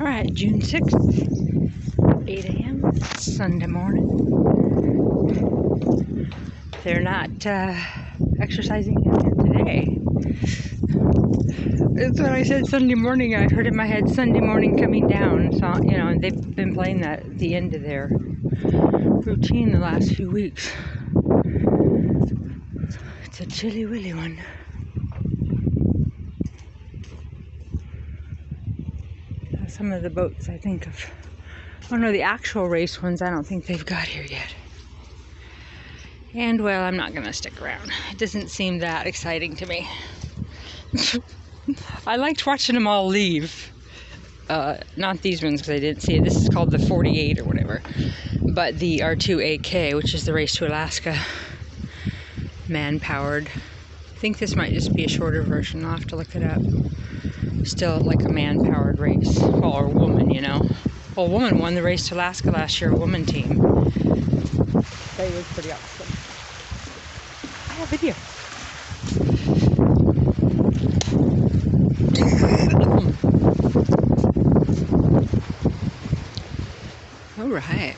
All right, June 6th, 8 a.m., Sunday morning. They're not exercising today. That's what I said Sunday morning. I heard in my head Sunday morning coming down. So, and they've been playing that at the end of their routine the last few weeks. It's a chilly willy one. Some of the boats I think of, oh no, the actual race ones I don't think they've got here yet. And well, I'm not gonna stick around. It doesn't seem that exciting to me. I liked watching them all leave. Not these ones because I didn't see it. This is called the 48 or whatever. But the R2AK, which is the race to Alaska, man-powered. I think this might just be a shorter version. I'll have to look it up. Still like a man-powered race. Well, or a woman, Well, a woman won the race to Alaska last year, a woman team. That was pretty awesome. I have video. All right.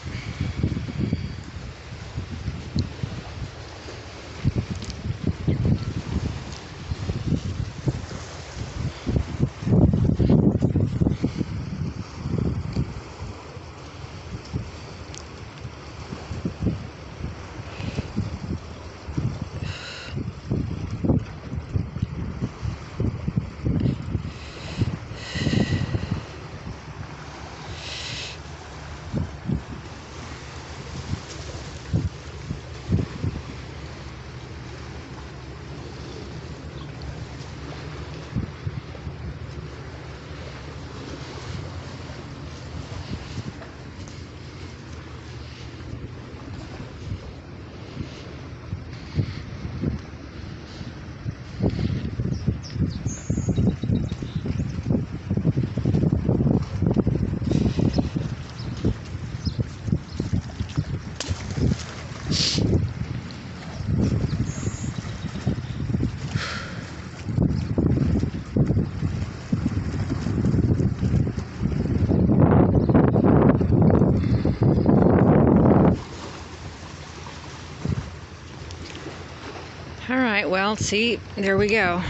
Alright, well, see, there we go.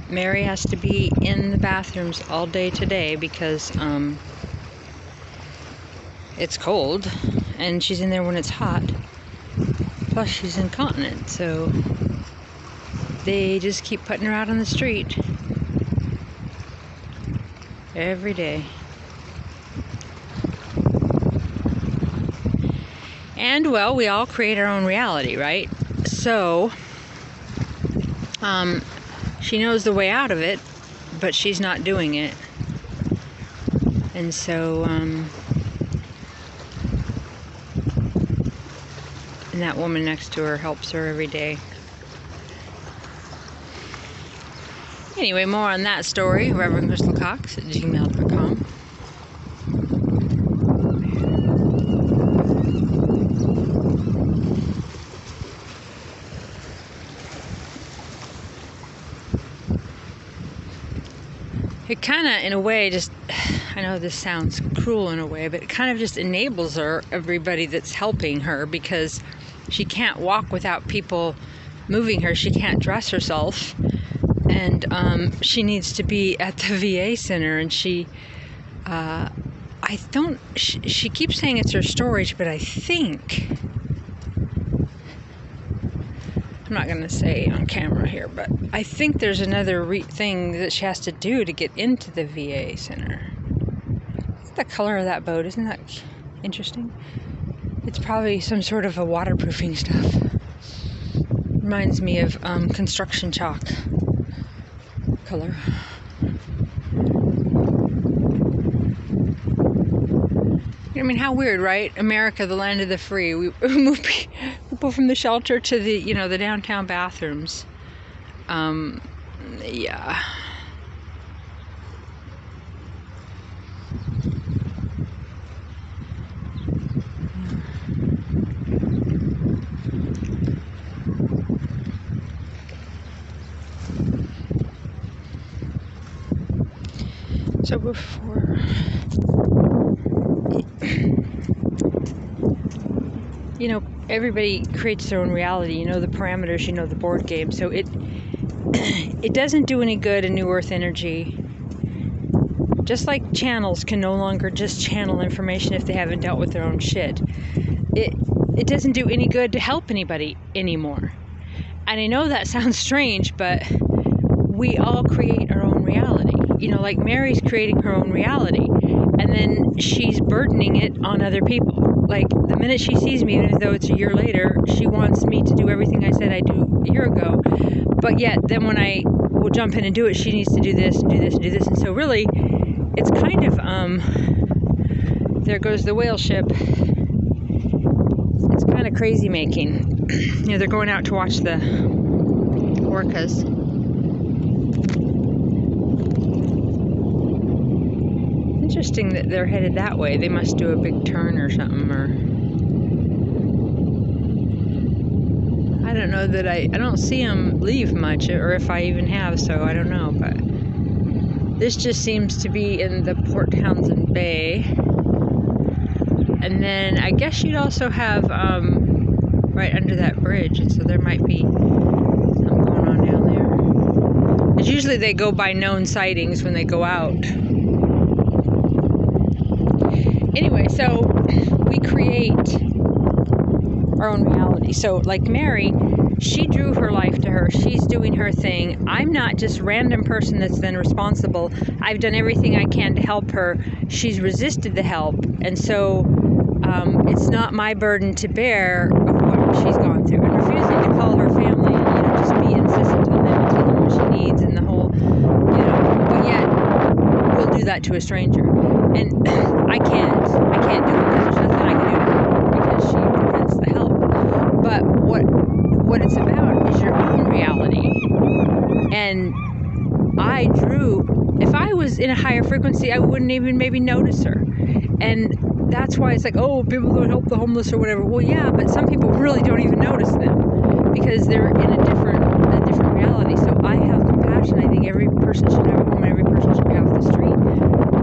Mary has to be in the bathrooms all day today because it's cold and she's in there when it's hot. Plus she's incontinent, so they just keep putting her out on the street every day. And well, we all create our own reality, right? So, she knows the way out of it, but she's not doing it. And so, and that woman next to her helps her every day. Anyway, more on that story, reverendcrystalcox@gmail.com. It kind of, in a way, just, I know this sounds cruel in a way, but it kind of just enables her, everybody that's helping her, because she can't walk without people moving her. She can't dress herself, and she needs to be at the VA center, and she keeps saying it's her storage, but I think, I'm not going to say on camera here, but I think there's another thing that she has to do to get into the VA center. Look at the color of that boat. Isn't that interesting? It's probably some sort of a waterproofing stuff. Reminds me of construction chalk color. I mean, how weird, right? America, the land of the free. We move people from the shelter to the, the downtown bathrooms. Yeah. So before. You know, everybody creates their own reality. You know the parameters, you know the board game. So it doesn't do any good in New Earth energy. Just like channels can no longer just channel information if they haven't dealt with their own shit. It doesn't do any good to help anybody anymore. And I know that sounds strange, but we all create our own reality. You know, like Mary's creating her own reality, and then she's burdening it on other people. Like, the minute she sees me, even though it's a year later, she wants me to do everything I said I'd do a year ago. But yet, then when I will jump in and do it, she needs to do this and do this and do this. And so really, it's kind of, there goes the whale ship. It's kind of crazy making. You know, they're going out to watch the orcas. Interesting that they're headed that way. They must do a big turn or something, or I don't know that I don't see them leave much, or if I even have, so I don't know. But this just seems to be in the Port Townsend Bay, and then I guess you'd also have right under that bridge, and so there might be something going on down there. Because usually they go by known sightings when they go out. Anyway, so we create our own reality. So like Mary, she drew her life to her. She's doing her thing. I'm not just a random person that's then responsible. I've done everything I can to help her. She's resisted the help. And so it's not my burden to bear of what she's gone through. And refusing to call her family and, you know, just be insistent on them and tell them what she needs and the whole, you know, but yet we'll do that to a stranger. And I can't do it because there's nothing I can do to her because she prevents the help. But what it's about is your own reality. And if I was in a higher frequency, I wouldn't even maybe notice her. And that's why it's like, oh, people don't help the homeless or whatever. Well, yeah, but some people really don't even notice them because they're in a different reality. So I have compassion. I think every person should have a home. Every person should be off the street.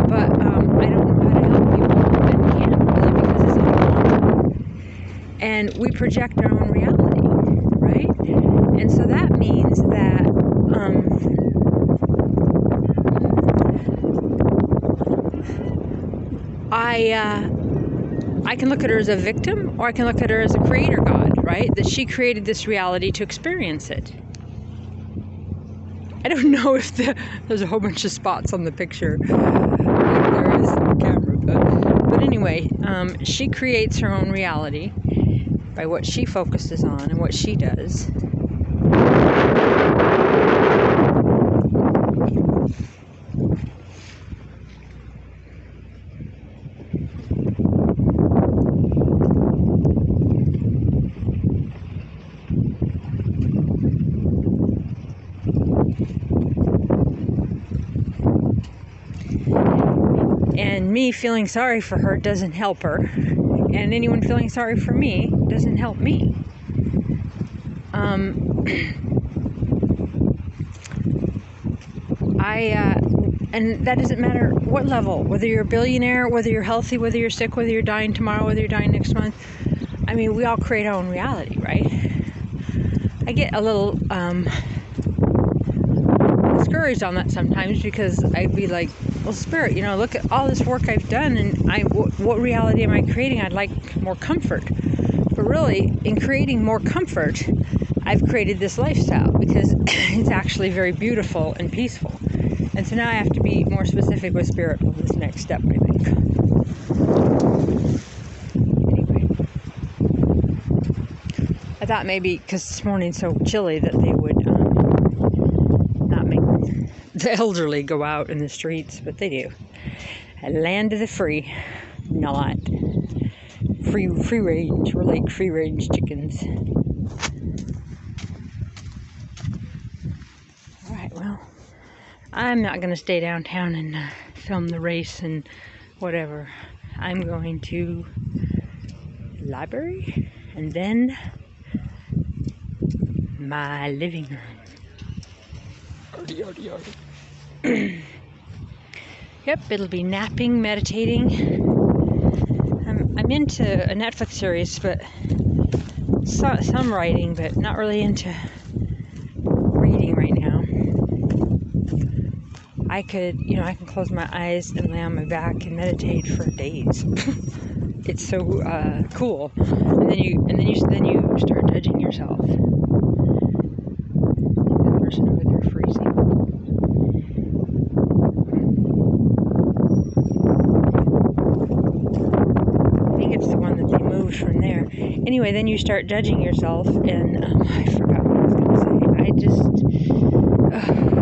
But I don't know how to help people and can't really because it's all and we project our own reality, right? And so that means that I can look at her as a victim, or I can look at her as a creator God, right? That she created this reality to experience it. I don't know if there's a whole bunch of spots on the picture like there is in the camera, but anyway, she creates her own reality by what she focuses on and what she does. And me feeling sorry for her doesn't help her. And anyone feeling sorry for me doesn't help me. And that doesn't matter what level, whether you're a billionaire, whether you're healthy, whether you're sick, whether you're dying tomorrow, whether you're dying next month. I mean, we all create our own reality, right? I get a little discouraged on that sometimes because I'd be like, well, Spirit, you know, look at all this work I've done, and what reality am I creating? I'd like more comfort. But really, in creating more comfort, I've created this lifestyle because it's actually very beautiful and peaceful. And so now I have to be more specific with Spirit on this next step, I think. Anyway, I thought maybe because this morning's so chilly that they would not make the elderly go out in the streets, but they do. A land of the free, not free range. We're like free range chickens. All right, well, I'm not going to stay downtown and film the race and whatever. I'm going to the library and then my living room. Yep, it'll be napping, meditating. I'm into a Netflix series, but some writing, but not really into reading right now. I can close my eyes and lay on my back and meditate for days. It's so cool. And then you start judging yourself. The person over there freezing. I think it's the one that they moved from there. Anyway, then you start judging yourself, and I forgot what I was going to say.